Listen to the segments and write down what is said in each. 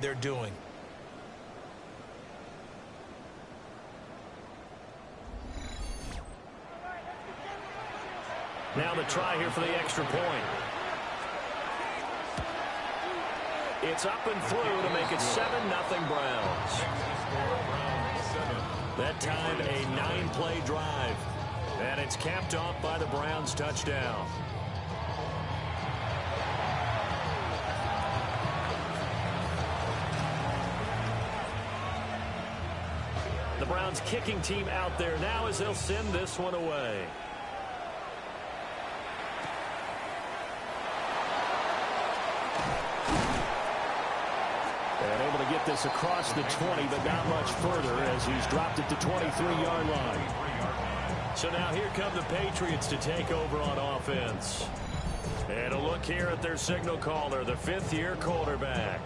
they're doing. Now the try here for the extra point. It's up and through to make it 7-0 Browns. That time a 9-play drive. And it's capped off by the Browns touchdown. The Browns kicking team out there now as they'll send this one away. And able to get this across the 20, but not much further as he's dropped it to 23-yard line. So now here come the Patriots to take over on offense. And a look here at their signal caller, the fifth-year quarterback.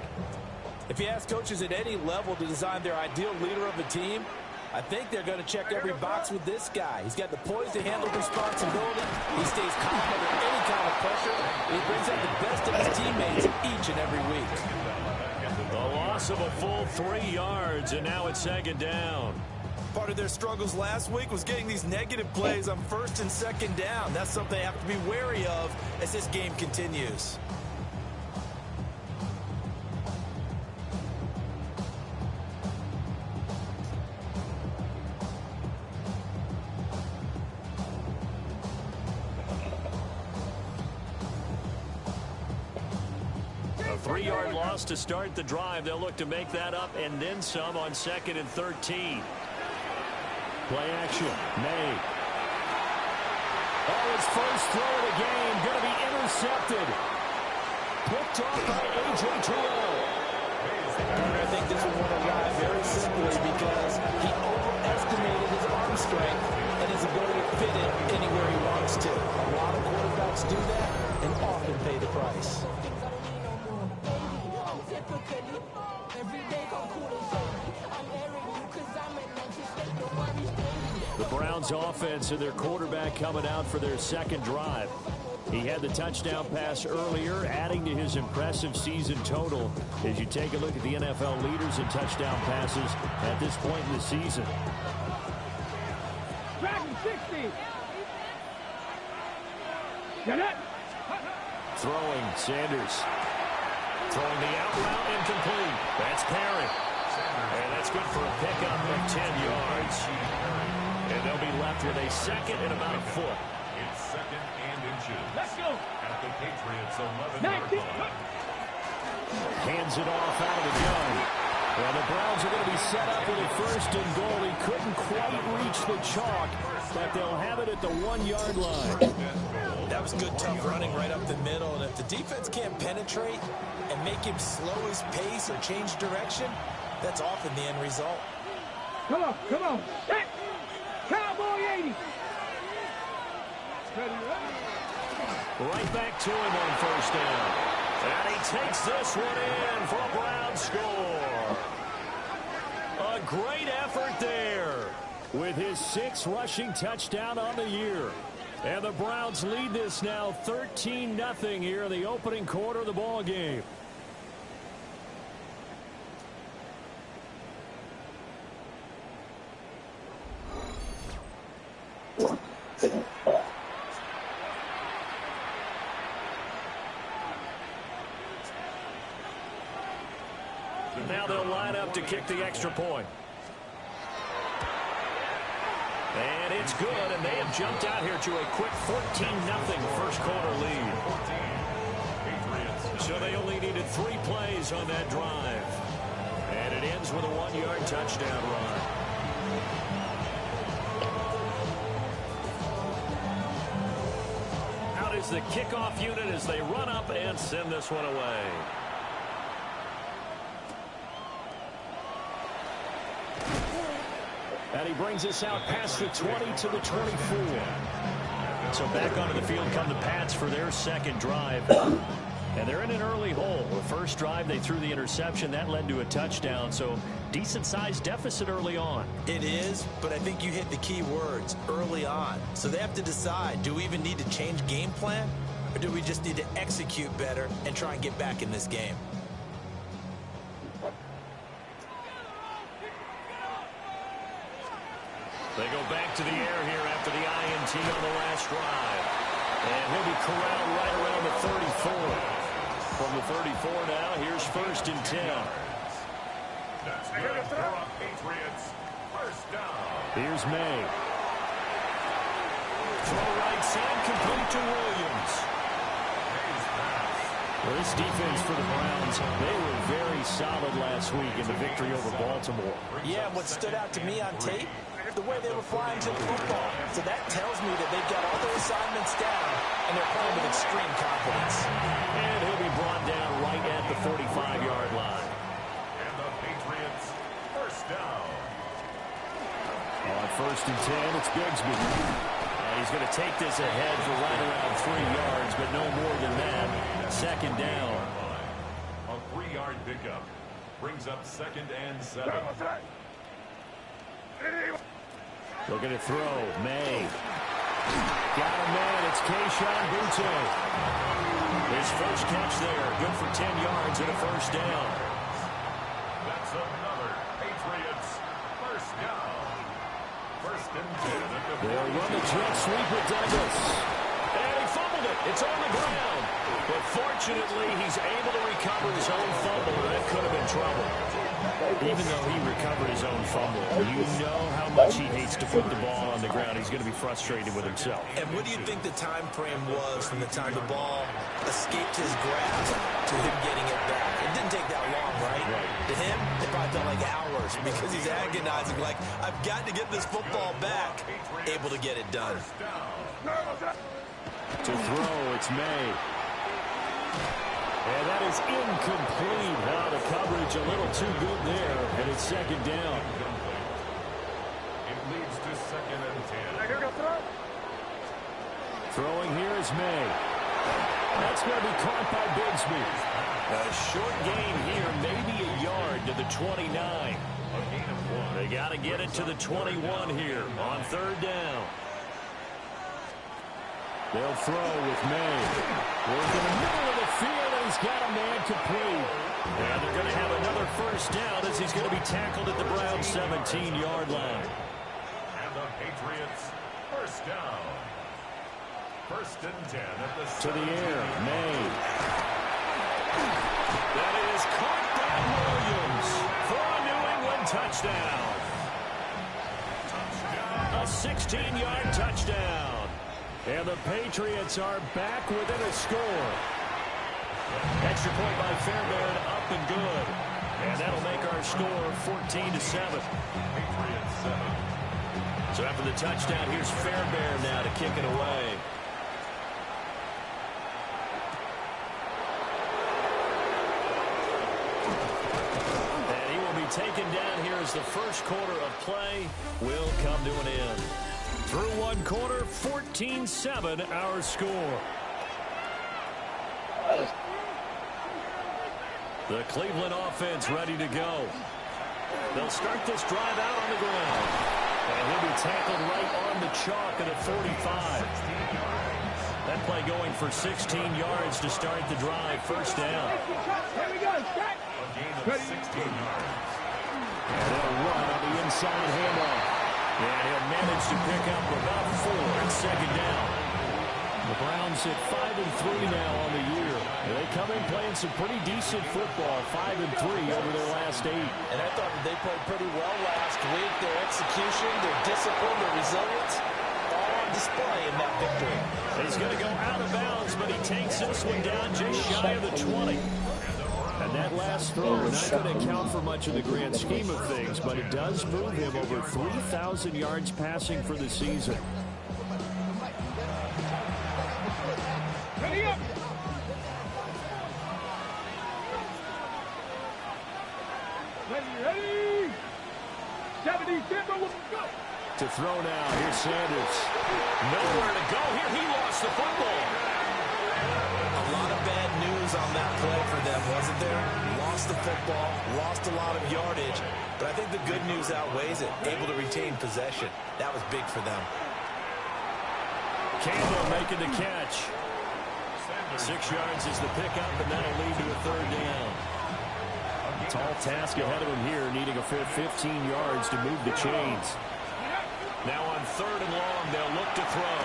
If you ask coaches at any level to design their ideal leader of a team, I think they're going to check every box with this guy. He's got the poise to handle responsibility. He stays calm under any kind of pressure. He brings out the best of his teammates each and every week. The loss of a full 3 yards, and now it's second down. Part of their struggles last week was getting these negative plays on first and second down. That's something they have to be wary of as this game continues. A 3-yard loss to start the drive. They'll look to make that up and then some on 2nd and 13. Play action. May. Oh, his first throw of the game going to be intercepted. Picked off by A.J. Terrell. I think this one will arrive very simply because he overestimated his arm strength and his ability to fit it anywhere he wants to. A lot of quarterbacks do that and often pay the price. The Browns offense and their quarterback coming out for their second drive. He had the touchdown pass earlier, adding to his impressive season total as you take a look at the NFL leaders in touchdown passes at this point in the season. Throwing, Sanders. Throwing the out route incomplete. That's Perry. And that's good for a pickup of 10 yards. And they'll be left with a second and about a foot. It's second and inches. Let's go. At the Patriots 11-yard line. Hands it off out of the gun. Well, the Browns are going to be set up with a first and goal. He couldn't quite reach the chalk, but they'll have it at the 1-yard line. That was good, tough running right up the middle. And if the defense can't penetrate and make him slow his pace or change direction, that's often the end result. Come on, come on. Hey, Cowboy 80. Right back to him on first down. And he takes this one in for a Brown score. A great effort there with his 6th rushing touchdown on the year. And the Browns lead this now 13-0 here in the opening quarter of the ball game. Now they'll line up to kick the extra point. And it's good, and they have jumped out here to a quick 14-0 first quarter lead. So they only needed 3 plays on that drive. And it ends with a 1-yard touchdown run. Out is the kickoff unit as they run up and send this one away. And he brings us out past the 20 to the 24. So back onto the field come the Pats for their second drive. And they're in an early hole. The first drive, they threw the interception. That led to a touchdown. So decent-sized deficit early on. It is, but I think you hit the key words, early on. So they have to decide, do we even need to change game plan? Or do we just need to execute better and try and get back in this game? They go back to the air here after the INT on the last drive. And he'll be corralled right around the 34. From the 34 now, here's 1st and 10. That's good for our Patriots. First down. Here's May. Throw right side, complete to Williams. Well, this defense for the Browns, they were very solid last week in the victory over Baltimore. Yeah, what stood out to me on tape, the way they were flying to the football. So that tells me that they've got all their assignments down, and they're playing with extreme confidence. And he'll be brought down right at the 45-yard line. And the Patriots, first down. On 1st and 10, it's Bigsby. And he's going to take this ahead for right around 3 yards, but no more than that. 2nd down. A 3-yard pickup brings up 2nd and 7. Looking to throw. May. Got a man. It's Kayshon Boutte. His first catch there. Good for 10 yards and a 1st down. That's another Patriots first down. 1st and 10. They'll run the jet sweep with Douglas. And he fumbled it. It's on the ground. But fortunately, he's able to recover his own fumble. That could have been trouble. Even though he recovered his own fumble, you know how much he hates to put the ball on the ground. He's going to be frustrated with himself. And what do you think the time frame was from the time the ball escaped his grasp to him getting it back? It didn't take that long, right? To him, it probably felt like hours because he's agonizing like, I've got to get this football back. Able to get it done. To throw, it's May. And that is incomplete. Now the coverage a little too good there, and it's 2nd down. It leads to 2nd and 10. Throwing here is May. That's going to be caught by Bigsby. A short gain here, maybe a yard to the 29. They got to get it to the 21 here on 3rd down. They'll throw with May. Working in the middle of the field, and he's got a man complete. And they're going to have another 1st down as he's going to be tackled at the Browns' 17-yard line. And the Patriots, first down. 1st and 10 at the to the air, May. That is caught by Williams for a New England touchdown. A 16-yard touchdown. And the Patriots are back within a score. Extra point by Fairbairn, up and good. And that'll make our score 14-7. Patriots 7. So after the touchdown, here's Fairbairn now to kick it away. And he will be taken down here as the first quarter of play will come to an end. Through one quarter, 14-7 our score. The Cleveland offense ready to go. They'll start this drive out on the ground. And he'll be tackled right on the chalk at a 45. That play going for 16 yards to start the drive. 1st down. Here we go. A gain of 16 yards. And they'll run on the inside handoff. And he'll manage to pick up about 4 at 2nd down. The Browns at 5-3 now on the year. And they come in playing some pretty decent football, 5-3 over their last 8. And I thought that they played pretty well last week. Their execution, their discipline, their resilience, all on display in that victory. He's going to go out of bounds, but he takes this one down just shy of the 20. And that last throw not going to count for much in the grand scheme of things, but it does move him over 3,000 yards passing for the season. Ready up. Ready. 70, Denver, let's go. To throw now, here's Sanders. Nowhere to go here. He lost the football. A lot of bad news on that play for them, wasn't there? Lost the football, lost a lot of yardage, but I think the good news outweighs it. Able to retain possession. That was big for them. Campbell making the catch. 6 yards is the pickup, and that'll lead to a 3rd down. Tall task ahead of him here, needing a full 15 yards to move the chains. Now on 3rd and long, they'll look to throw.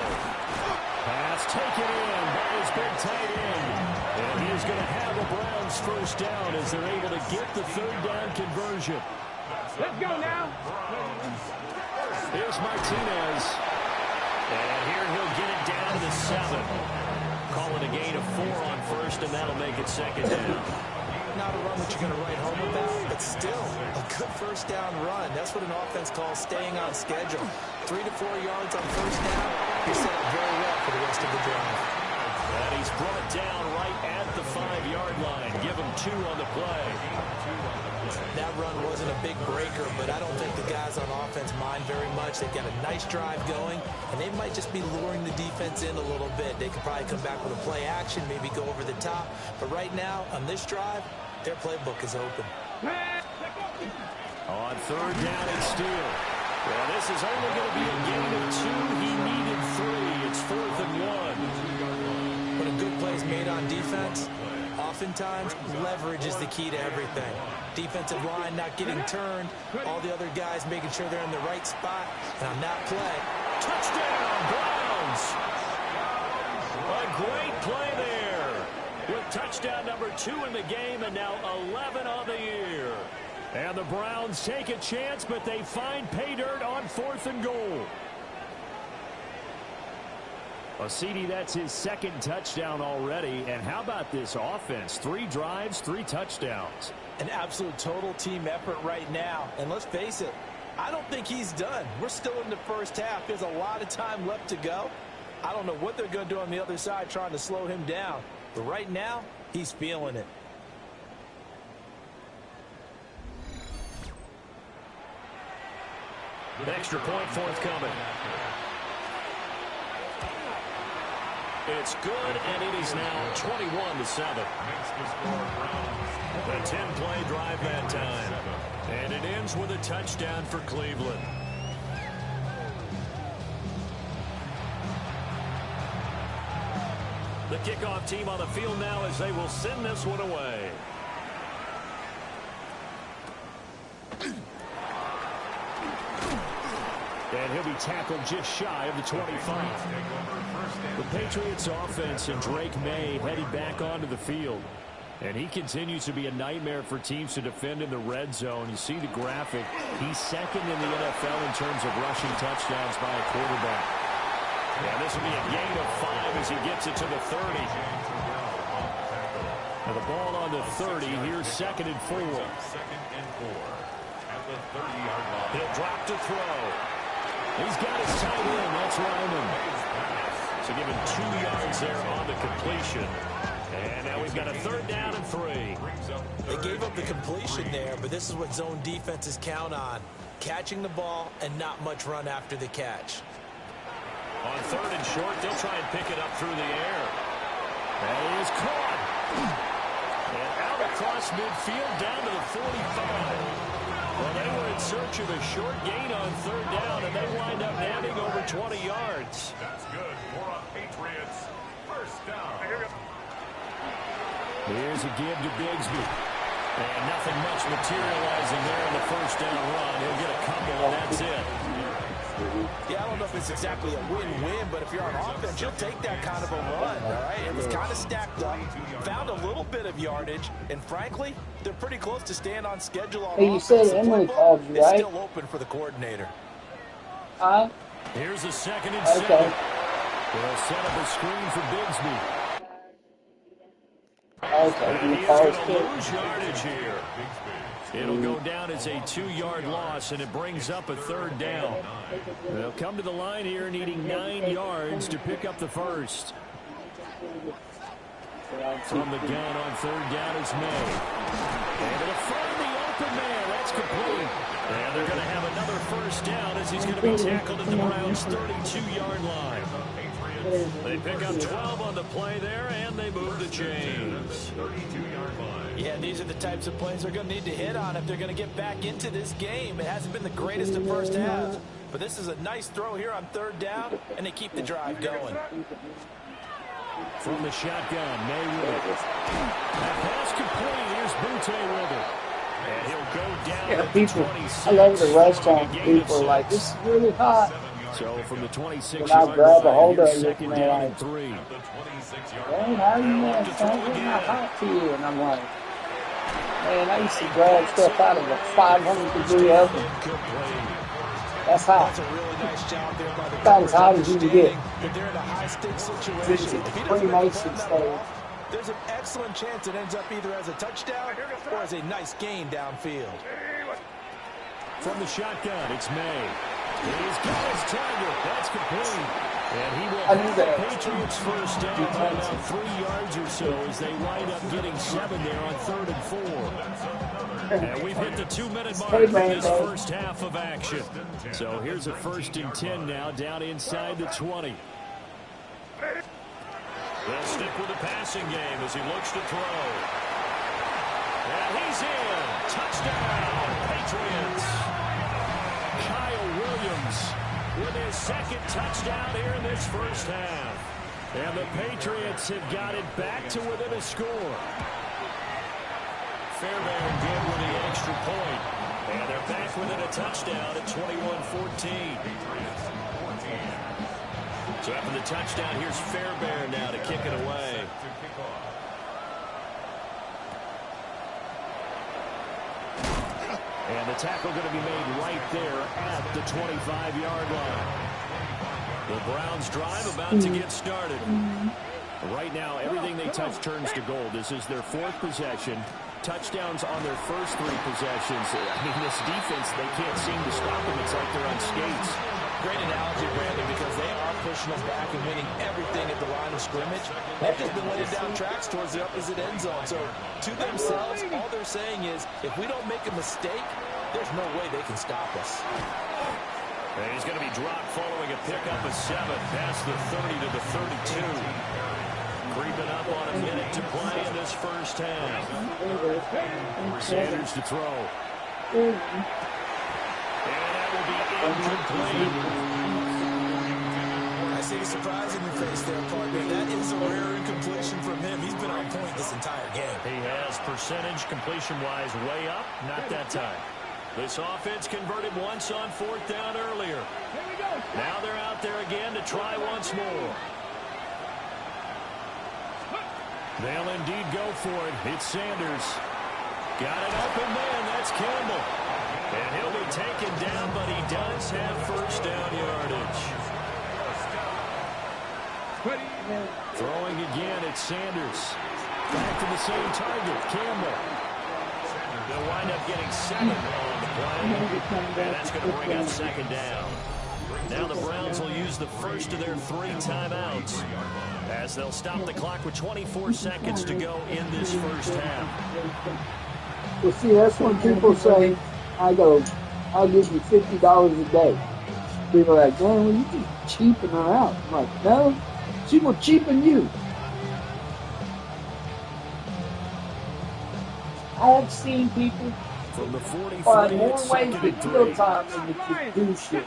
Pass taken in by his big tight end. And he is going to have a Browns first down as they're able to get the 3rd down conversion. Let's go now. Here's Martinez. And here he'll get it down to the 7. Call it a gain of 4 on 1st, and that'll make it 2nd down. Not a run that you're going to write home about, but still a good first down run. That's what an offense calls staying on schedule. 3 to 4 yards on first down. You're set up very well for the rest of the drive. And he's brought down right at the 5-yard line. Give him 2 on the play. That run wasn't a big breaker, but I don't think the guys on offense mind very much. They've got a nice drive going, and they might just be luring the defense in a little bit. They could probably come back with a play action, maybe go over the top. But right now, on this drive, their playbook is open. On 3rd down and steal. Well, this is only going to be a gain of 2. He needed 3. It's 4th and 1. When a good play is made on defense, oftentimes leverage is the key to everything. Defensive line not getting turned, all the other guys making sure they're in the right spot. And on that play, touchdown, Browns! A great play there with touchdown number 2 in the game and now 11 on the year. And the Browns take a chance, but they find pay dirt on 4th and goal. Well, CD, that's his 2nd touchdown already. And how about this offense? 3 drives, 3 touchdowns. An absolute total team effort right now. And let's face it, I don't think he's done. We're still in the first half. There's a lot of time left to go. I don't know what they're going to do on the other side trying to slow him down. But right now, he's feeling it. An extra point forthcoming. It's good, and it is now 21-7. A 10-play drive that time. And it ends with a touchdown for Cleveland. The kickoff team on the field now as they will send this one away. And he'll be tackled just shy of the 25. The Patriots offense and Drake May headed back onto the field. And he continues to be a nightmare for teams to defend in the red zone. You see the graphic. He's 2nd in the NFL in terms of rushing touchdowns by a quarterback. Yeah, this will be a gain of 5 as he gets it to the 30. Now the ball on the 30. Here's 2nd and 4. He'll drop to throw. He's got his tight end. That's Ryman. So given 2 yards there on the completion. And now we've got a 3rd down and 3. They gave up the completion there, but this is what zone defenses count on. Catching the ball and not much run after the catch. On 3rd and short, they'll try and pick it up through the air. That is caught. And out across midfield down to the 45. Well, they were in search of a short gain on 3rd down, and they wind up nabbing over 20 yards. That's good for a Patriots first down. Here's a give to Bigsby. And nothing much materializing there in the first down run. He'll get a couple, and that's it. Yeah, I don't know if it's exactly a win-win, but if you're on offense, you'll take that kind of a run, all right? It was kind of stacked up, found a little bit of yardage, and frankly, they're pretty close to staying on schedule on Hey, you said Emily called you, right? It's still open for the coordinator. Huh? Here's a 2nd and 7. They'll set up a screen for Bigsby. Okay, And he is going to lose yardage here. It'll go down as a 2-yard loss, and it brings up a 3rd down. They'll come to the line here needing 9 yards to pick up the first. From the gun on 3rd down is May. And it'll find the open man. That's complete. And they're going to have another first down as he's going to be tackled at the Browns' 32-yard line. They pick up 12 on the play there, and they move the chains. 32-yard line. Yeah, these are the types of plays they're going to need to hit on if they're going to get back into this game. It hasn't been the greatest of first halves, but this is a nice throw here on 3rd down, and they keep the drive going. From the shotgun, May with it. That pass complete. Here's Butte with it. And he'll go down Yeah, at people, 26. I love the restaurant. People are like, this is really hot. So from the 26 When I yard grab a line, hold of here's it, second man, down like, and 3. man, how you man, son, getting my hot to you? And I'm like, man, I used to grab stuff out of a 500-degree oven. That's hot. That's a really nice job there by the About as hot as you can get. that they're in a high-stakes It's situation. at If the he doesn't make the pre-nation ball stage. off, there's an excellent chance it ends up either as a touchdown or as a nice gain downfield. From the shotgun, it's May. He's got his target. That's complete. And he will have the Patriots first down by about 3 yards or so as they wind up getting 7 there on 3rd and 4. And we've hit the 2-minute mark in this first half of action. So here's a 1st and 10 now down inside the 20. They'll stick with the passing game as he looks to throw. And he's in. Touchdown, Patriots. Kyle Williams with his 2nd touchdown here in this first half. And the Patriots have got it back to within a score. Fairbairn good with the extra point. And they're back within a touchdown at 21-14. So after the touchdown, here's Fairbairn now to kick it away. And the tackle going to be made right there at the 25-yard line. The Browns drive about to get started. Right now, everything they touch turns to gold. This is their 4th possession. Touchdowns on their first 3 possessions. I mean, this defense, they can't seem to stop them. It's like they're on skates. Great analogy, Brandon, because they are pushing us back and winning everything at the line of scrimmage. They've just been laying down tracks towards the opposite end zone. So to themselves, all they're saying is, if we don't make a mistake, there's no way they can stop us. And he's going to be dropped following a pickup of 7 past the 30 to the 32. Creeping up on a minute to play in this first half. Sanders to throw. And that will be incomplete. I see the surprise in your face there, partner. That is a rare incompletion from him. He's been on point this entire game. He has percentage completion-wise way up. Not that time. This offense converted once on 4th down earlier. Now they're out there again to try once more. They'll indeed go for it. It's Sanders. Got an open man. That's Campbell. And he'll be taken down, but he does have first down yardage. Throwing again, it's Sanders. Back to the same target, Campbell. They'll wind up getting 7 on the play. And that's going to bring up 2nd down. Now the Browns will use the first of their 3 timeouts as they'll stop the clock with 24 seconds to go in this first half. Well, see, that's when people say, I go, I'll give you $50 a day. People are like, man, well, you just cheaping her out. I'm like, no, she will cheapen you. I have seen people from the 43 find more ways to kill time than to do shit.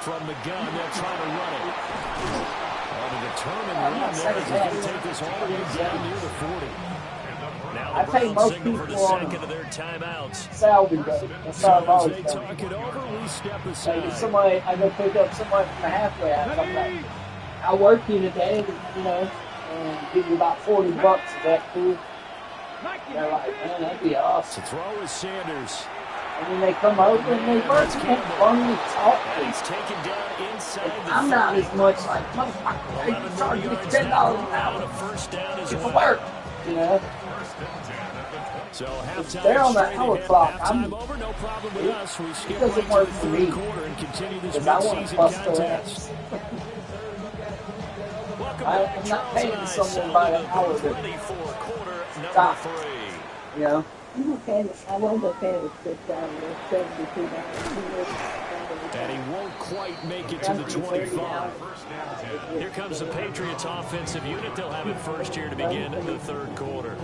From the gun, they'll try to run it. On a determined run there as he's going to take this all the way down near the 40. Now the Browns signal for the 2nd of their timeouts. Salvage it. That's how I've always They done. talk it over, we step aside. Like somebody, I go pick up somebody from the halfway house. I'm like, I'll work you today, you know, and give you about $40. Is that cool? They're like, man, that'd be awesome. To throw is Sanders. And then they come over and they work and fun talk. He's taken down inside the I'm not as much like, motherfucker, hey, you charge me $10 an hour. First down as Get to well. work, you know. So halftime They're on that hour clock. over, no problem with us. We skip It doesn't right work to the for third me. quarter and continue this Because I want to midseason bust their contest. ass. I'm not paying someone by the hour to ready for quarter number stop. 3. You know. I won't be paying with $6.72. And he won't quite make it to the 25. Here comes the Patriots offensive unit. They'll have it first here to begin the 3rd quarter.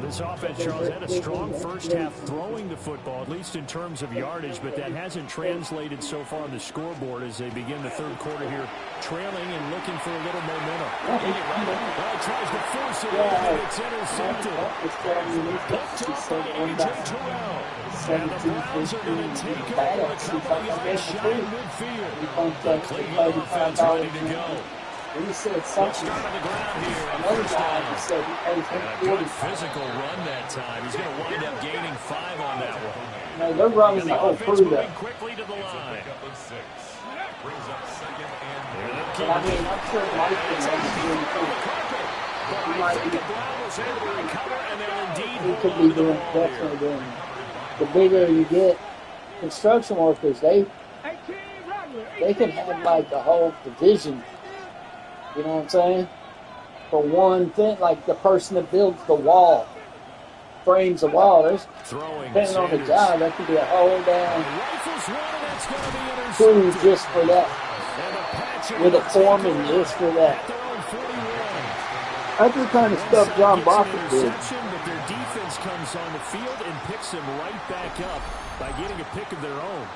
This offense, Charles, had a strong first half throwing the football, at least in terms of yardage, but that hasn't translated so far on the scoreboard as they begin the 3rd quarter here, trailing and looking for a little momentum. Well, tries to force it, and it's intercepted. Picked up by A.J. Terrell. And the 17, Browns are 15, going to take over bad. a He's couple like, of I'm yards for shy free. midfield. He pumped The up for Cleveland offense ready to $35. go. He said They'll something. start on the ground here on Another first guy down. just said he pays him And a good 40. physical run that time. He's going to wind up gaining 5 on that one. No, they're running And the the whole offense crew there. moving quickly to the line. Pickup of 6. Brings up second and And I mean, I'm sure Mike can run the team too. He might be, Brown was able to recover, and they'll indeed he hold could on be to the doing, ball here. definitely doing it. The bigger you get, construction workers, they can have like a whole division. You know what I'm saying? For one thing, like the person that builds the wall, frames the wall. There's, Throwing depending on the Sanders. job, there could be a whole damn Rifles one, and it's going to be crew intercepted. just for that, And the Pats are with a gonna foreman take over just for that. at their own 41. That's the kind of stuff John Boston did. Interception, but their defense comes on the field and picks them right back up by getting a pick of their own.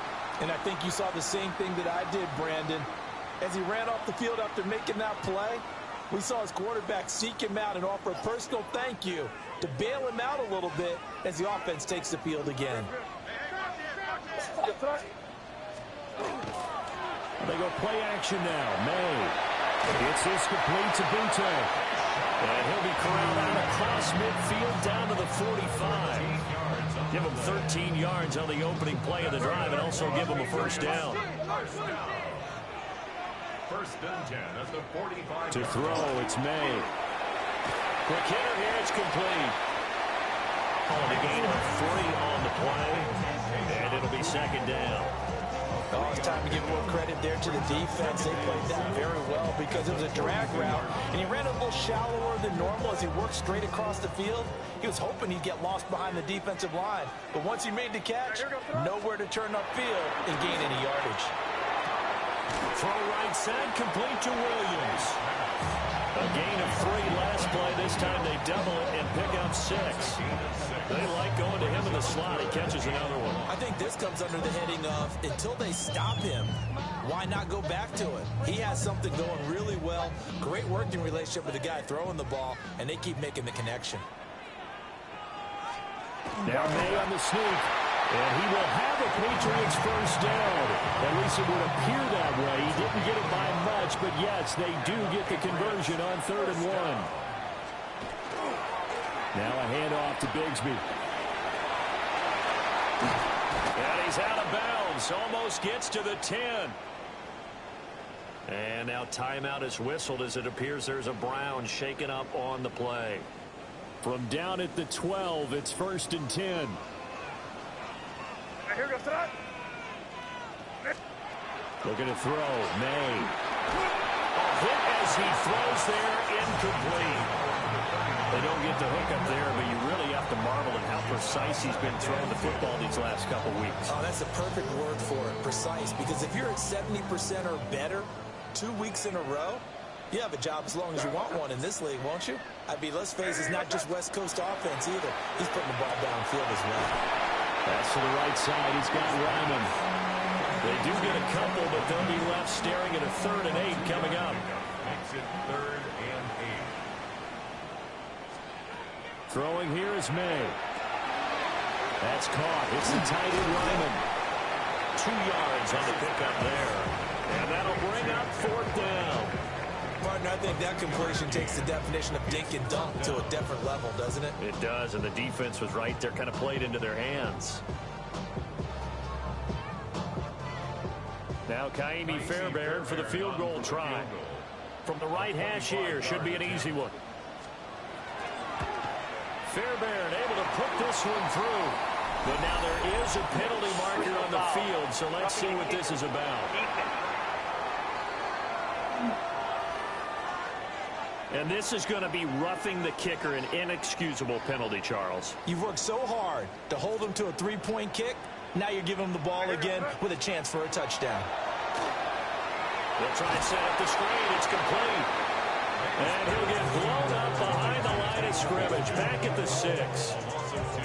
And I think you saw the same thing that I did, Brandon. As he ran off the field after making that play, we saw his quarterback seek him out and offer a personal thank you to bail him out a little bit as the offense takes the field again. They go play action now. May. It's this complete to Butte. And he'll be corralled out across midfield down to the 45. Give him 13 yards on the opening play of the drive and also give him a first down. First and 10 at the 45. To throw, it's May. Quick hitter here, it's complete. Calling a gain of 3 on the play. And it'll be second down. Oh, it's time to give more credit there to the defense. They played that very well because it was a drag route, and he ran a little shallower than normal as he worked straight across the field. He was hoping he'd get lost behind the defensive line, but once he made the catch, nowhere to turn upfield and gain any yardage. Throw right side, complete to Williams. A gain of 3 last play. This time they double it and pick up 6. They like going to him in the slot. He catches another one. I think this comes under the heading of until they stop him, why not go back to it? He has something going really well. Great working relationship with the guy throwing the ball, and they keep making the connection. Now May on the sneak. And he will have the Patriots first down. At least it would appear that way. He didn't get it by much, but yes, they do get the conversion on 3rd and 1. Now a handoff to Bigsby. And he's out of bounds. Almost gets to the 10. And now timeout is whistled as it appears there's a Brown shaken up on the play. From down at the 12, it's 1st and 10. Looking to throw. May. A hit as he throws there, incomplete. They don't get the hook up there, but you really have to marvel at how precise he's been throwing the football these last couple weeks. Oh, that's a perfect word for it, precise, because if you're at 70% or better 2 weeks in a row, you have a job as long as you want one in this league, won't you? I mean, let's face it, it's not just West Coast offense either. He's putting the ball downfield as well. That's to the right side. He's got Ryman. They do get a couple, but they'll be left staring at a 3rd and 8 coming up. Makes it 3rd and 8. Throwing here is May. That's caught. It's the tight end Ryman. 2 yards on the pickup there. And that'll bring up 4th down. Martin, I think that completion takes the definition of dink and dunk to a different level, doesn't it? It does, and the defense was right there, kind of played into their hands. Now Kaimi Fairbairn for the field goal try. From the right hash here, should be an easy one. Fairbairn able to put this one through. But now there is a penalty marker on the field, so let's see what this is about. And this is going to be roughing the kicker, an inexcusable penalty, Charles. You've worked so hard to hold him to a 3-point kick. Now you're giving him the ball again with a chance for a touchdown. They'll try and set up the screen. It's complete. And he'll get blown up behind the line of scrimmage. Back at the 6.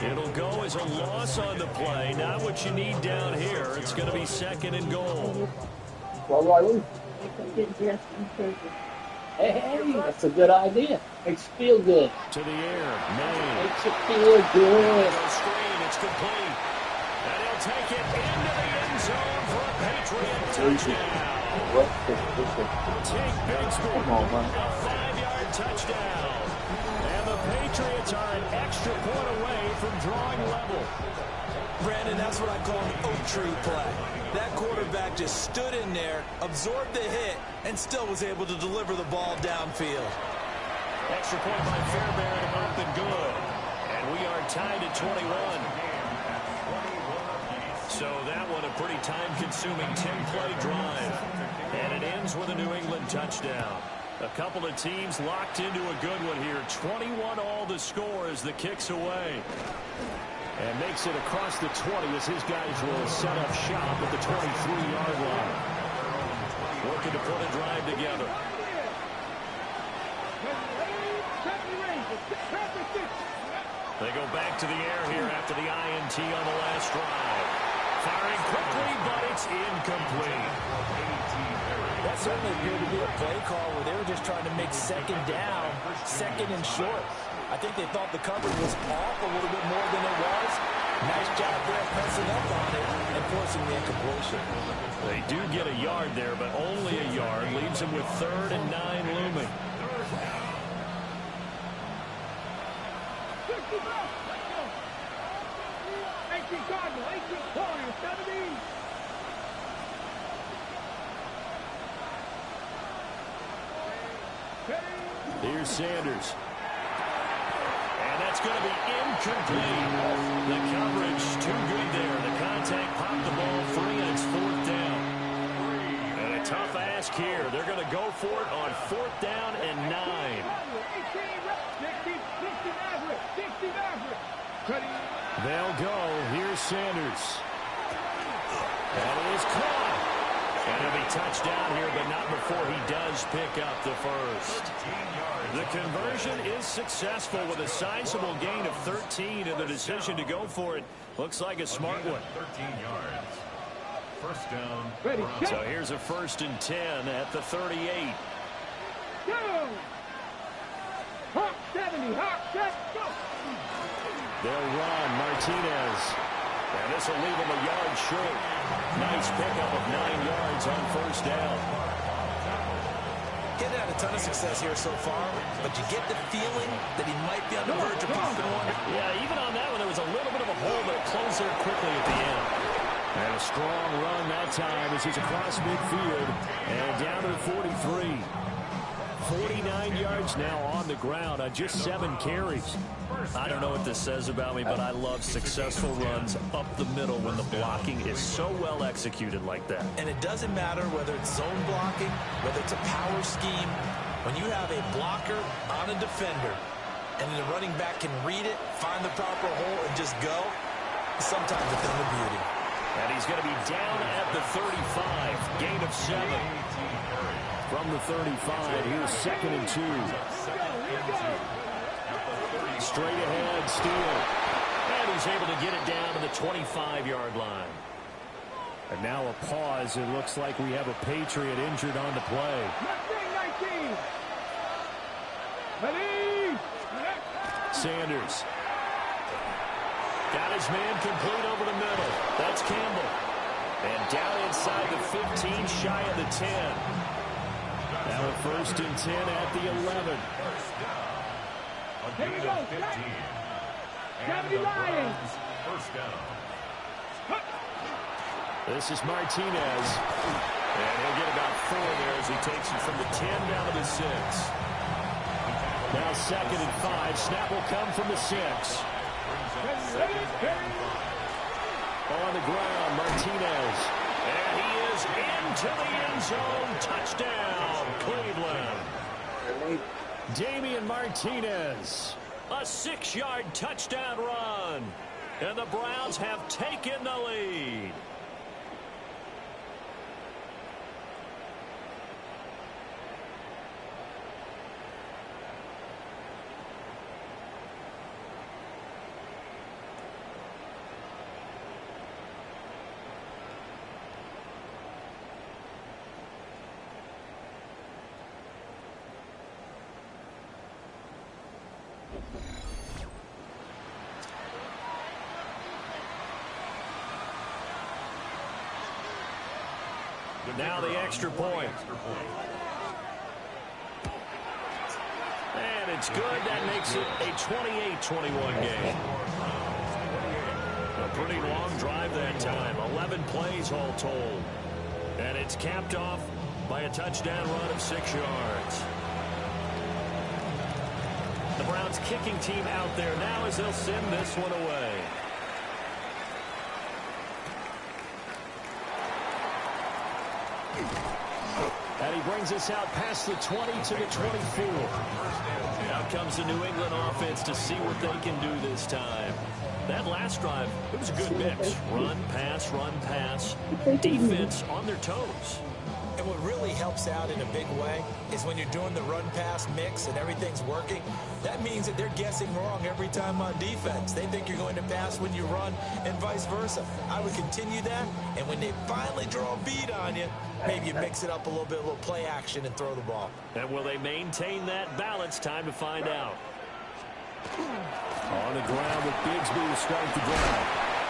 It'll go as a loss on the play. Not what you need down here. It's going to be 2nd and goal. Hey, that's a good idea. Makes you feel good. To the air. May. Makes you feel good. Screen. It's complete. will take it into the end zone for a Patriot touchdown. Take Bigsby, a 5-yard touchdown. And the Patriots are an extra point away from drawing level. Brandon, that's what I call an oak tree play. That quarterback just stood in there, absorbed the hit, and still was able to deliver the ball downfield. Extra point by Fairbairn, up and good. And we are tied at 21. So that one a pretty time-consuming 10-play drive. And it ends with a New England touchdown. A couple of teams locked into a good one here. 21 all to score as the kick's away. And makes it across the 20 as his guys will set up shop at the 23-yard line. Working to put a drive together. They go back to the air here after the INT on the last drive. Firing quickly, but it's incomplete. That certainly appeared to be a play call where they were just trying to make second down, second and short. I think they thought the coverage was off a little bit more than it was. Nice job there pressing up on it and forcing the incompletion. They do get a yard there, but only a yard. Leaves them with 3rd and 9 looming. Here's Sanders. And that's going to be incomplete. The coverage too good there. The contact popped the ball free, and it's 4th down. And a tough ask here. They're going to go for it on 4th down and 9. They'll go. Here's Sanders. That is caught. And he'll be touched down here, but not before he does pick up the first. The conversion is successful with a sizable gain of 13, and the decision to go for it looks like a smart one. 13 yards. First down. So here's a 1st and 10 at the 38. Go! Hawk 70, Hawk 70, go! They'll run Martinez. And this will leave him a yard short. Nice pickup of 9 yards on 1st down. He's had a ton of success here so far, but you get the feeling that he might be on the verge of popping one. Yeah, even on that one, there was a little bit of a hole, but it closed there quickly at the end. And a strong run that time as he's across midfield and down to the 43. 49 yards now on the ground on just 7 carries. I don't know what this says about me, but I love successful runs up the middle when the blocking is so well executed like that. And it doesn't matter whether it's zone blocking, whether it's a power scheme. When you have a blocker on a defender and the running back can read it, find the proper hole, and just go, sometimes a thing of beauty. And he's going to be down at the 35, gain of 7. From the 35, here's 2nd and 2. Straight ahead, Steele. And he's able to get it down to the 25-yard line. And now a pause. It looks like we have a Patriot injured on the play. Sanders. Got his man complete over the middle. That's Campbell. And down inside the 15, shy of the 10. Now a 1st and 10 at the 11. Here we go. 15. And the Browns, first down. This is Martinez. And he'll get about 4 there as he takes it from the 10 down to the 6. Now 2nd and 5. Snap will come from the 6. On the ground, Martinez. And he is into the end zone. Touchdown, Cleveland. Damian Martinez. A 6-yard touchdown run. And the Browns have taken the lead. Now the extra point. And it's good. That makes it a 28-21 game. A pretty long drive that time. 11 plays all told. And it's capped off by a touchdown run of 6 yards. The Browns kicking team out there now as they'll send this one away. And he brings us out past the 20 to the 24. Out comes the New England offense to see what they can do this time. That last drive, it was a good mix. Run, pass, defense on their toes. And what really helps out in a big way is when you're doing the run-pass mix and everything's working, that means that they're guessing wrong every time on defense. They think you're going to pass when you run and vice versa. I would continue that, and when they finally draw a bead on you, maybe you mix it up a little bit, a little play action, and throw the ball. And will they maintain that balance? Time to find out. On the ground with Bigsby to start the drive.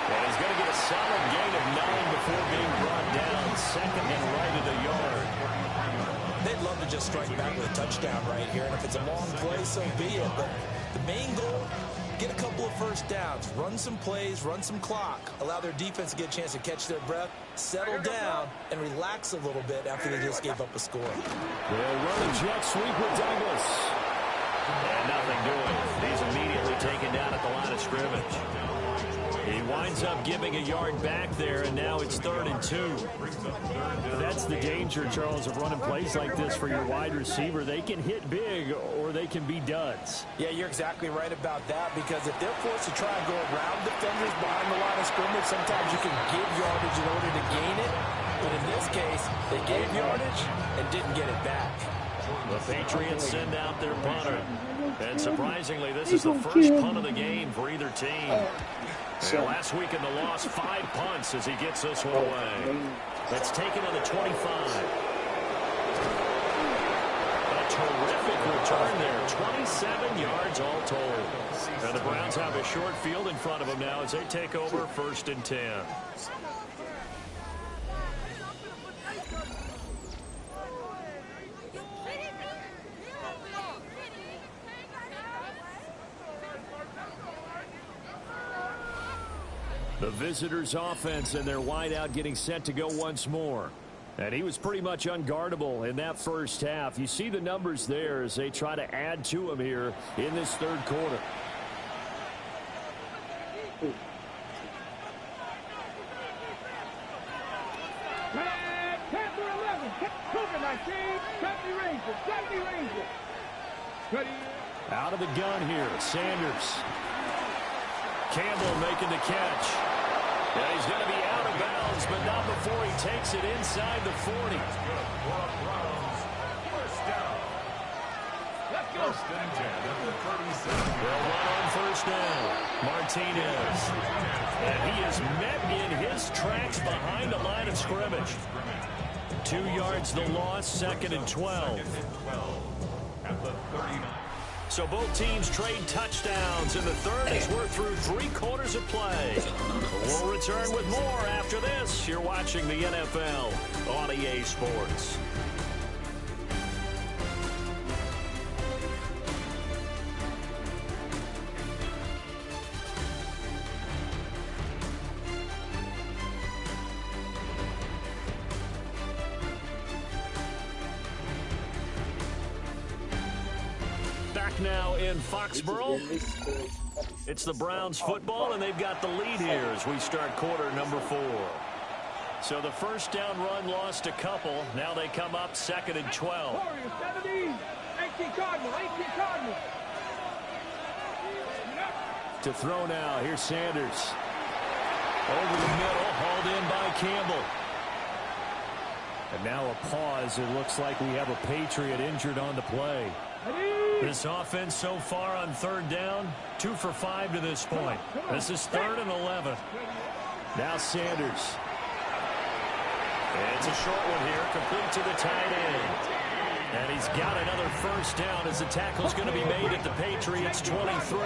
And he's going to get a solid gain of 9 before being brought down. Second and right at the yard. They'd love to just strike back with a touchdown right here. And if it's a long play, so be it. But the main goal, get a couple of first downs. Run some plays, run some clock. Allow their defense to get a chance to catch their breath, settle down, and relax a little bit after they just gave up a score. They'll run a jet sweep with Douglas. And nothing doing. He's immediately taken down at the line of scrimmage. He winds up giving a yard back there, and now it's 3rd and 2. That's the danger, Charles, of running plays like this for your wide receiver. They can hit big, or they can be duds. Yeah, you're exactly right about that, because if they're forced to try and go around defenders behind the line of scrimmage, sometimes you can give yardage in order to gain it. But in this case, they gave yardage and didn't get it back. The Patriots send out their punter. And surprisingly, this is the first punt of the game for either team. And last week in the loss, 5 punts as he gets this one away. That's taken on the 25. A terrific return there. 27 yards all told. And the Browns have a short field in front of them now as they take over 1st and 10. The visitors' offense and their wideout getting set to go once more. And he was pretty much unguardable in that first half. You see the numbers there as they try to add to him here in this 3rd quarter. Out of the gun here, Sanders. Campbell making the catch. And he's going to be out of bounds, but not before he takes it inside the 40. They'll run on 1st down. Martinez. And he is met in his tracks behind the line of scrimmage. 2 yards the loss, 2nd and 12. So both teams trade touchdowns in the 3rd as we're through 3 quarters of play. We'll return with more after this. You're watching the NFL on EA Sports. Now in Foxborough, it's the Browns football, and they've got the lead here as we start quarter number 4. So the first down run lost a couple. Now they come up 2nd and 12. To throw now, here's Sanders. Over the middle, hauled in by Campbell. And now a pause. It looks like we have a Patriot injured on the play. This offense so far on 3rd down, 2 for 5 to this point. This is 3rd and 11. Now Sanders. It's a short one here, complete to the tight end. And he's got another first down as the tackle's going to be made at the Patriots' 23.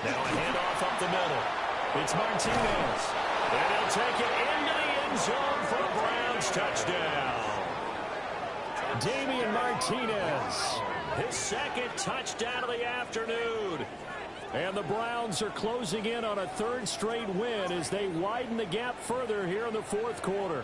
Now a handoff up the middle. It's Martinez. And he'll take it into the end zone for a Browns touchdown. Damian Martinez, his second touchdown of the afternoon. And the Browns are closing in on a third straight win as they widen the gap further here in the fourth quarter.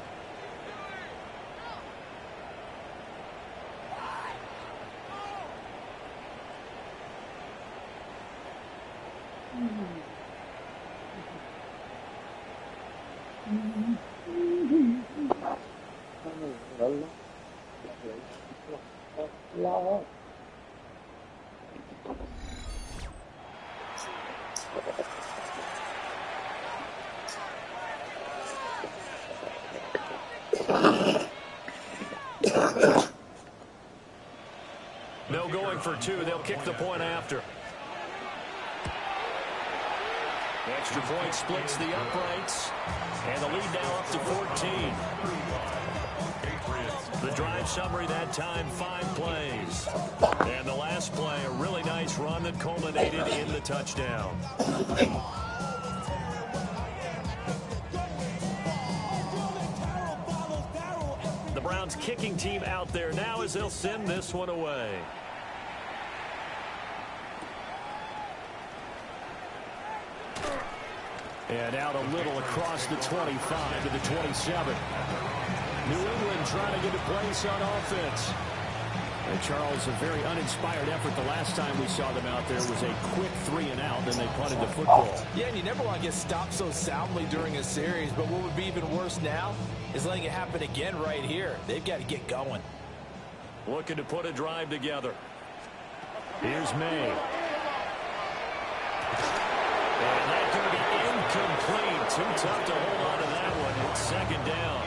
No going for two. They'll kick the point after. The extra point splits the uprights. And the lead now up to 14. The drive summary that time, 5 plays. And the last play, a really nice run that culminated in the touchdown. The Browns kicking team out there now as they'll send this one away. And out a little across the 25 to the 27. New England trying to get a place on offense. And Charles, a very uninspired effort the last time we saw them out there was a quick 3 and out, then they punted the football. Yeah, and you never want to get stopped so soundly during a series, but what would be even worse now is letting it happen again right here. They've got to get going. Looking to put a drive together. Here's May. And that could be incomplete. Too tough to hold on to that one. It's second down.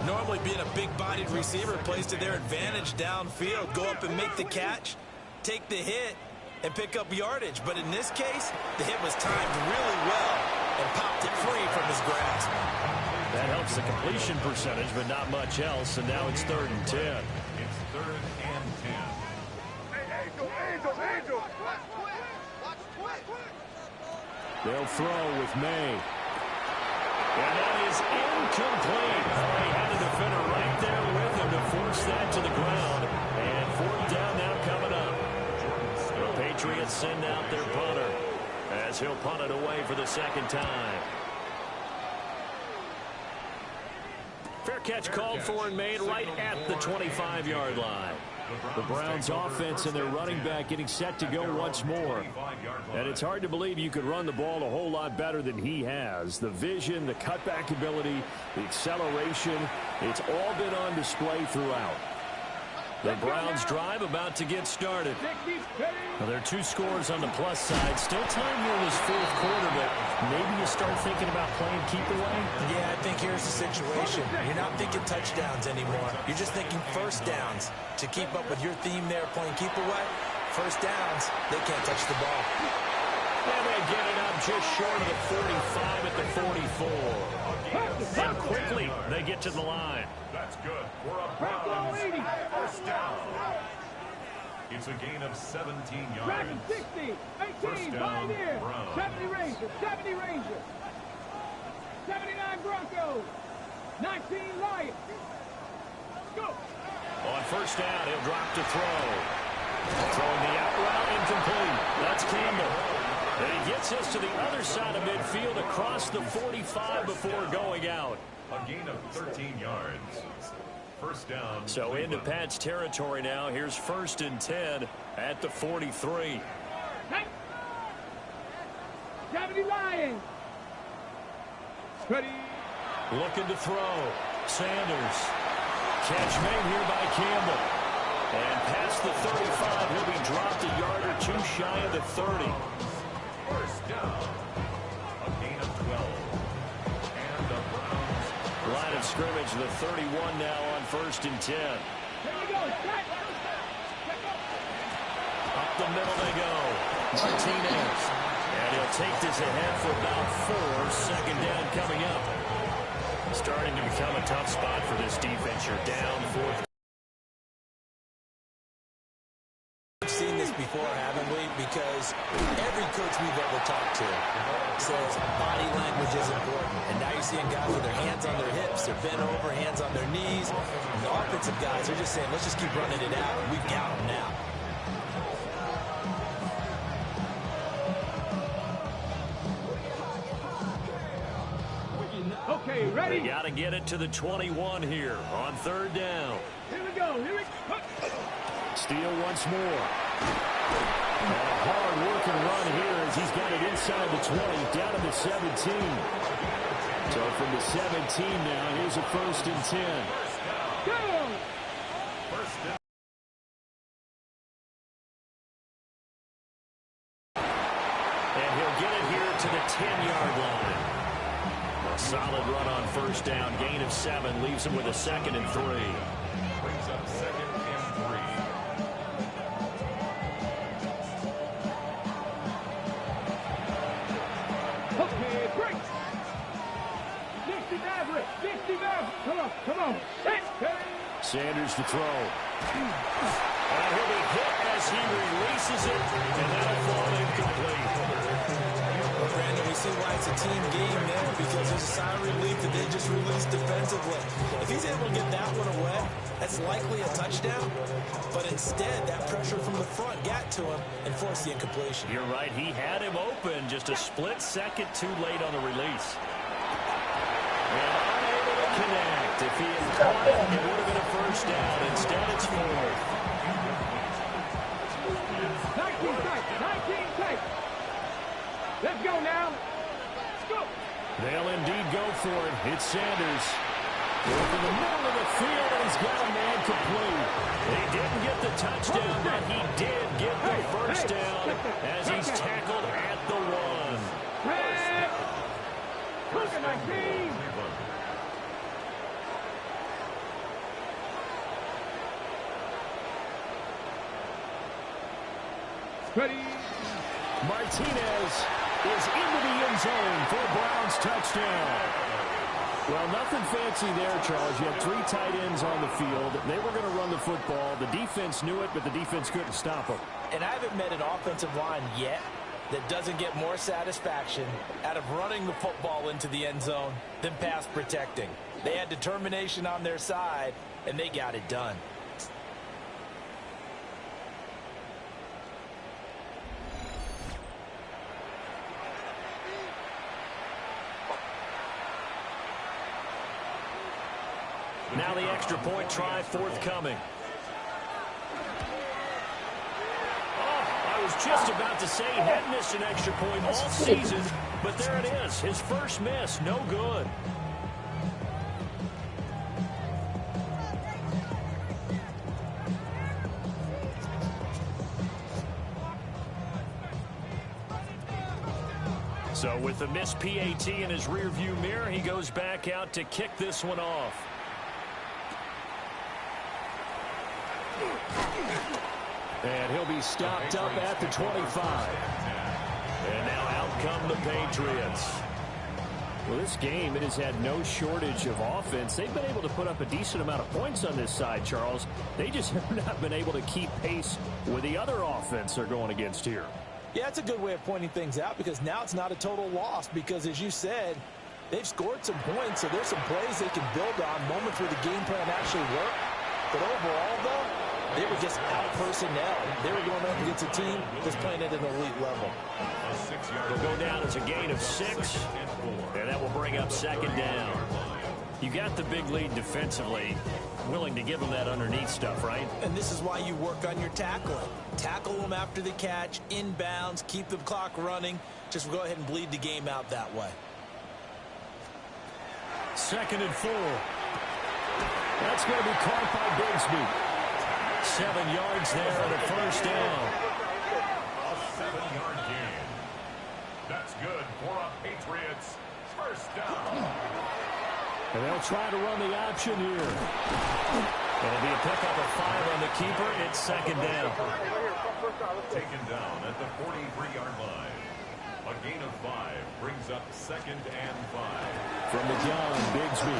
Normally being a big-bodied receiver plays to their advantage downfield. Go up and make the catch, take the hit, and pick up yardage. But in this case, the hit was timed really well and popped it free from his grasp. That helps the completion percentage, but not much else. And now it's 3rd and 10. It's 3rd and 10. They'll throw with May. And that is incomplete. He had a defender right there with him to force that to the ground. And 4th down now coming up. The Patriots send out their punter as he'll punt it away for the second time. Fair catch called for and made right at the 25-yard line. The Browns offense and their running back getting set to go once more. And it's hard to believe you could run the ball a whole lot better than he has. The vision, the cutback ability, the acceleration, it's all been on display throughout. The Browns drive about to get started. Well, there are 2 scores on the plus side. Still time here in this 4th quarter, but maybe you start thinking about playing keep away? Yeah, I think here's the situation. You're not thinking touchdowns anymore. You're just thinking first downs. To keep up with your theme there, playing keep away, first downs, they can't touch the ball. And they get it up just short of the 45 at the 44. And quickly, they get to the line. That's good for a Browns first down. It's a gain of 17 yards. 60, 18, First down, Browns. 70 Rangers, 79 Broncos, 19 Lions. Go. On first down, he'll drop to throw. Throwing the out route, incomplete. That's Campbell. And he gets us to the other side of midfield across the 45 before going out. A gain of 13 yards. First down. So into Pat's territory now. Here's 1st and 10 at the 43. 70 Lions. Ready. Looking to throw. Sanders. Catch made here by Campbell. And past the 35, he'll be dropped a yard or 2 shy of the 30. First down. A gain of 12. And the Browns. Line of scrimmage, the 31 now on 1st and 10. Here we go. Up the middle they go. Martinez. And he'll take this ahead for about 4. Second down coming up. Starting to become a tough spot for this defense. You're down 4th. We've seen this before, haven't we? Because because every coach we've ever talked to says body language is important. And now you're seeing guys with their hands on their hips, they're bent over, hands on their knees. And the offensive guys are just saying, let's just keep running it out. We've got them now. Okay, ready? They got to get it to the 21 here on third down. Here we go. Here we go. Steal once more. And a hard-working run here as he's got it inside the 20, down to the 17. So from the 17 now, here's a 1st and 10. Go! And he'll get it here to the 10-yard line. A solid run on 1st down, gain of 7, leaves him with a 2nd and 3. Brings up 2nd and 3. Okay, break. 65, 65. Come on. Sanders to throw. And he'll be hit as he releases it, and that'll fall incomplete. Well, Brandon, we see why it's a team game there, because there's a sigh of relief that they just released defensively. If he's able to get that one away, that's likely a touchdown. But instead, that pressure from the front got to him and forced the incompletion. You're right. He had him open, just a split second too late on the release. And unable to connect. If he had caught it, it would have been a 1st down. Instead, it's 4th. 19 tight. Let's go now. Let's go. They'll indeed go for it. It's Sanders. Work in the middle of the field, and he's got a man complete. He didn't get the touchdown, but he did get the 1st down as he's tackled at the 1. Look at 19. Ready. Martinez is into the end zone for a Browns touchdown. Well, nothing fancy there, Charles. You had 3 tight ends on the field. They were going to run the football. The defense knew it, but the defense couldn't stop them. And I haven't met an offensive line yet that doesn't get more satisfaction out of running the football into the end zone than pass protecting. They had determination on their side, and they got it done. Now the extra point try forthcoming. I was just about to say he hadn't missed an extra point all season, but there it is. His first miss, no good. So with the missed PAT in his rearview mirror, he goes back out to kick this one off. And he'll be stopped up at the 25. And now out come the Patriots. Well, this game, it has had no shortage of offense. They've been able to put up a decent amount of points on this side, Charles. They just have not been able to keep pace with the other offense they're going against here. Yeah, that's a good way of pointing things out, because now it's not a total loss, because as you said, they've scored some points, so there's some plays they can build on, moments where the game plan actually worked. But overall, though, they were just out personnel. They were going up against a team that's playing at an elite level. They'll go down as a gain of 6, and that will bring up 2nd down. You got the big lead defensively, willing to give them that underneath stuff, right? And this is why you work on your tackling. Tackle them after the catch, inbounds, keep the clock running. Just go ahead and bleed the game out that way. 2nd and 4. That's going to be caught by Bigsby. 7 yards there and a 1st down. A 7-yard gain. That's good for a Patriots 1st down. And they'll try to run the option here. It'll be a pickup of 5 on the keeper. It's 2nd down. Taken down at the 43-yard line. A gain of 5 brings up 2nd and 5. From the gun, Bigsby.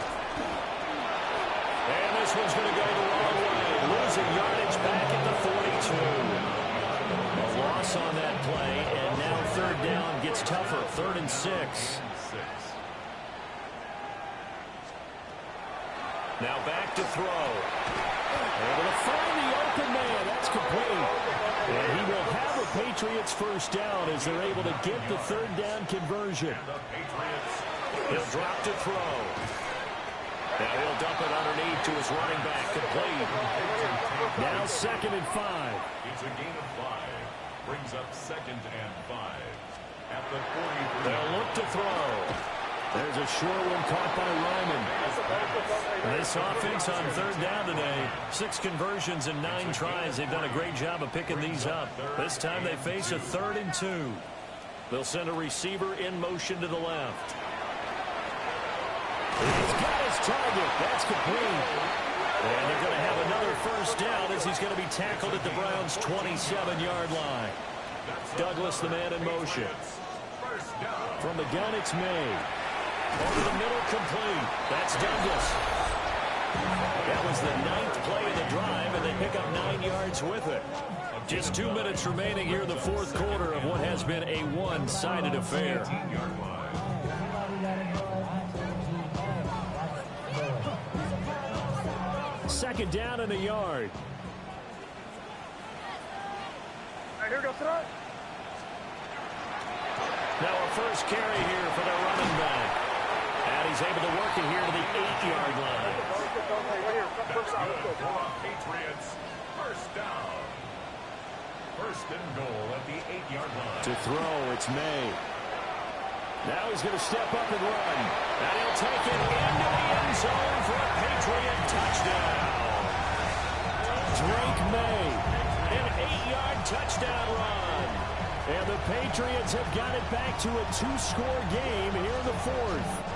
And this one's going to go the wrong way. Losing yardage back at the 42. A loss on that play, and now third down gets tougher. 3rd and 6. Now back to throw. Able to find the open man. That's complete. And he will have a Patriots first down as they're able to get the 3rd down conversion. He'll drop to throw. Now he'll dump it underneath to his running back. Complete. Now 2nd and 5. It's a gain of 5. Brings up 2nd and 5. At the 43. They'll look to throw. There's a short one caught by Ryman. This offense on 3rd down today, 6 conversions and 9 tries. They've done a great job of picking these up. This time they face a 3rd and 2. They'll send a receiver in motion to the left. He's got his target. That's complete. And they're going to have another first down as he's going to be tackled at the Browns' 27-yard line. Douglas, the man in motion. From the gun, it's May. Over the middle, complete. That's Douglas. That was the 9th play of the drive, and they pick up 9 yards with it. Just 2 minutes remaining here in the 4th quarter of what has been a one-sided affair. Second down and a yard. Here we go, throw. Now a first carry here for their running back. And he's able to work it here to the 8-yard line. Patriots, first down. 1st and goal at the 8-yard line. To throw, it's May. Now he's going to step up and run. And he'll take it into the end zone for a Patriot touchdown. Drake May, an 8-yard touchdown run. And the Patriots have got it back to a 2-score game here in the 4th.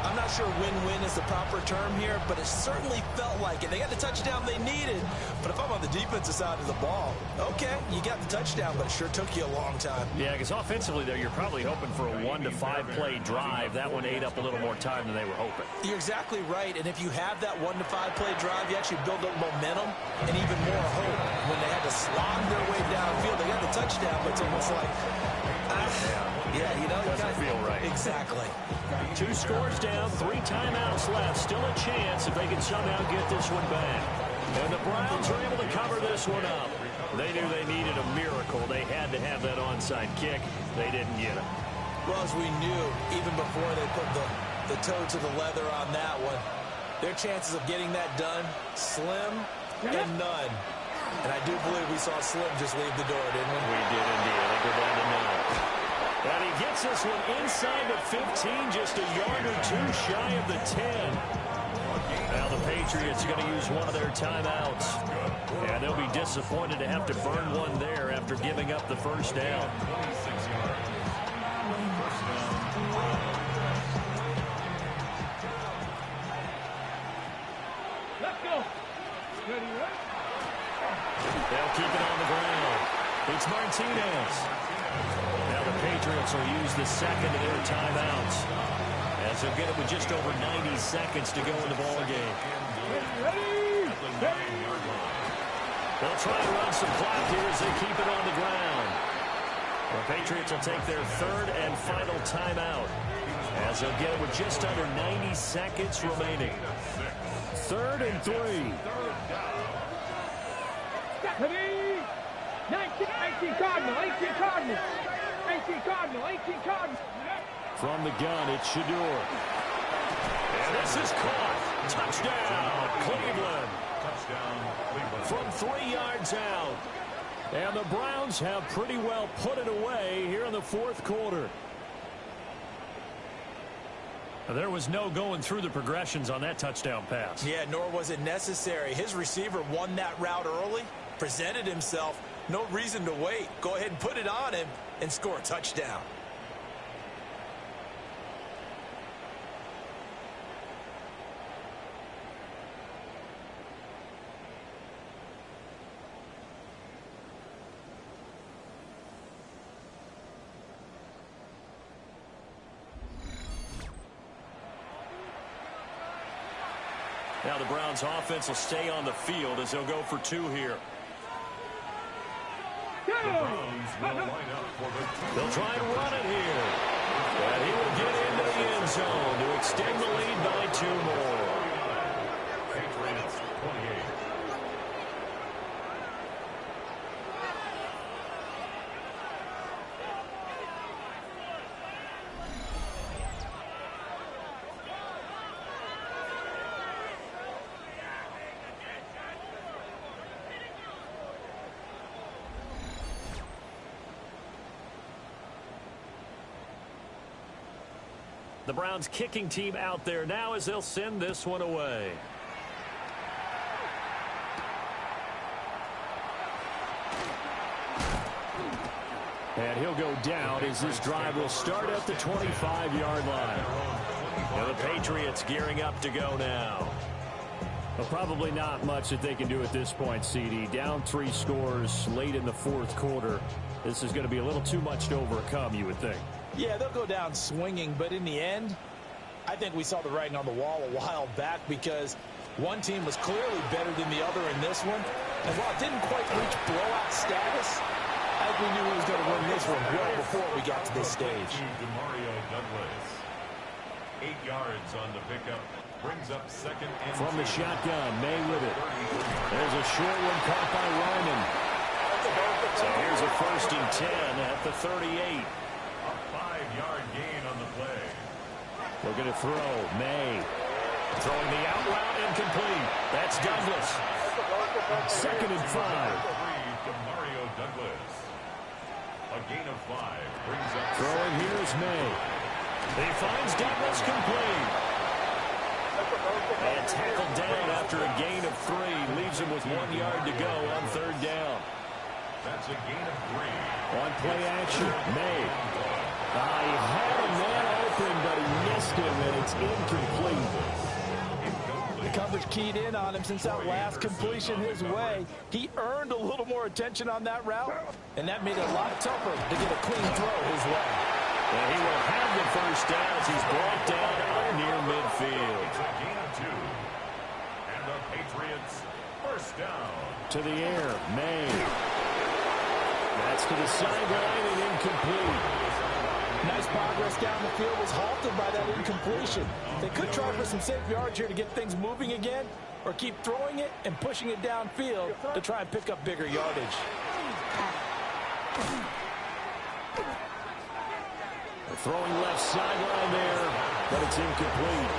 I'm not sure win-win is the proper term here, but it certainly felt like it. They got the touchdown they needed, but if I'm on the defensive side of the ball, okay, you got the touchdown, but it sure took you a long time. Yeah, because offensively there, you're probably hoping for a 1 to 5 play drive. That one ate up a little more time than they were hoping. You're exactly right, and if you have that 1 to 5 play drive, you actually build up momentum and even more hope. When they had to slog their way downfield, they got the touchdown, but it's almost like, yeah, you know, doesn't feel right. Exactly. 2 scores down, 3 timeouts left. Still a chance if they can somehow get this one back. And the Browns are able to cover this one up. They knew they needed a miracle. They had to have that onside kick. They didn't get it. Well, as we knew, even before they put the toe to the leather on that one, their chances of getting that done, slim and none. And I do believe we saw Slim just leave the door, didn't we? We did indeed. They go down to none. And he gets this one inside the 15, just a yard or 2 shy of the 10. Now the Patriots are going to use one of their timeouts. And they'll be disappointed to have to burn one there after giving up the first down. Let's go. Ready, right? They'll keep it on the ground. It's Martinez. Now the Patriots will use the 2nd of their timeouts, as they'll get it with just over 90 seconds to go in the ball game. Ready? They'll try to run some clock here as they keep it on the ground. The Patriots will take their 3rd and final timeout, as they'll get it with just under 90 seconds remaining. 3rd and 3. Ready? 18 Cardinal, 18 Cardinal. 18 Cardinal, 18 Cardinal. From the gun, it's Shador. And this is caught. Touchdown, Cleveland. From 3 yards out. And the Browns have pretty well put it away here in the 4th quarter. There was no going through the progressions on that touchdown pass. Yeah, nor was it necessary. His receiver won that route early, presented himself. No reason to wait. Go ahead and put it on him and score a touchdown. Now the Browns offense will stay on the field as they'll go for 2 here. Browns will line up for the They'll try and run it here. And he will get into the end zone to extend the lead by 2 more. Patriots 28. The Browns kicking team out there now as they'll send this one away. And he'll go down as this drive will start at the 25-yard line. Now the Patriots gearing up to go now. Well, probably not much that they can do at this point, CD. Down 3 scores late in the 4th quarter. This is going to be a little too much to overcome, you would think. Yeah, they'll go down swinging, but in the end, I think we saw the writing on the wall a while back because one team was clearly better than the other in this one. And while it didn't quite reach blowout status, I think we knew he was going to win this one well before we got to this stage. Mario Douglas. 8 yards on the pickup. Brings up 2nd and 2. From the shotgun, May with it. There's a short one caught by Ryman. So here's a 1st and 10 at the 38. A 5-yard gain on the play. We're going to throw. May. Throwing the out route incomplete. That's Douglas. 2nd and 5. To Mario Douglas. A gain of 5 brings up. Throwing here is May. He finds Douglas complete. And tackled down after a gain of 3. Leaves him with 1 yard to go on 3rd down. That's a gain of 3. On play action, May. He had a man open, but he missed him, and it's incomplete. The coverage keyed in on him since that last completion his way. He earned a little more attention on that route, and that made it a lot tougher to get a clean throw his way. And he will have the 1st down as he's brought down near midfield. It's a gain of 2. And the Patriots 1st down. To the air, May. That's to the sideline and incomplete. Nice progress down the field was halted by that incompletion. They could try for some safe yards here to get things moving again, or keep throwing it and pushing it downfield to try and pick up bigger yardage. Throwing left sideline there, but it's incomplete.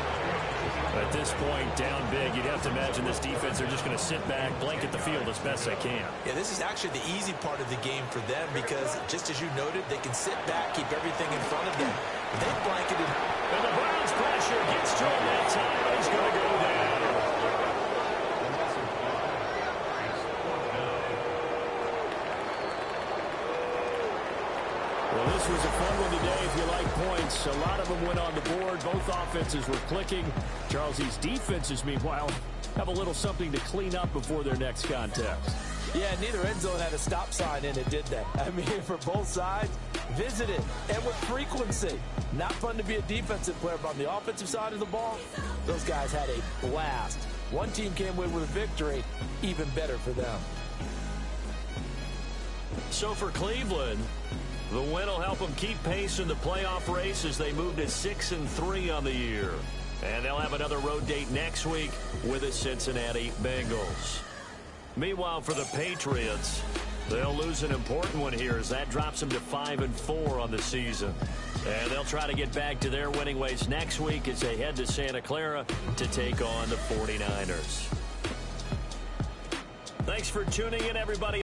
At this point, down big, you'd have to imagine this defense, they're just going to sit back, blanket the field as best they can. Yeah, this is actually the easy part of the game for them because, just as you noted, they can sit back, keep everything in front of them. They blanketed. And the Browns pressure gets to him that time. He's going to go down. Well, this was a fun one today if you like points. A lot of them went on the board. Both offenses were clicking. Charles, these defenses, meanwhile, have a little something to clean up before their next contest. Yeah, neither end zone had a stop sign in it, did they? I mean, for both sides, visited and with frequency. Not fun to be a defensive player, but on the offensive side of the ball, those guys had a blast. One team came away with a victory, even better for them. So for Cleveland, the win will help them keep pace in the playoff race as they move to 6-3 on the year. And they'll have another road date next week with the Cincinnati Bengals. Meanwhile, for the Patriots, they'll lose an important one here as that drops them to 5-4 on the season. And they'll try to get back to their winning ways next week as they head to Santa Clara to take on the 49ers. Thanks for tuning in, everybody.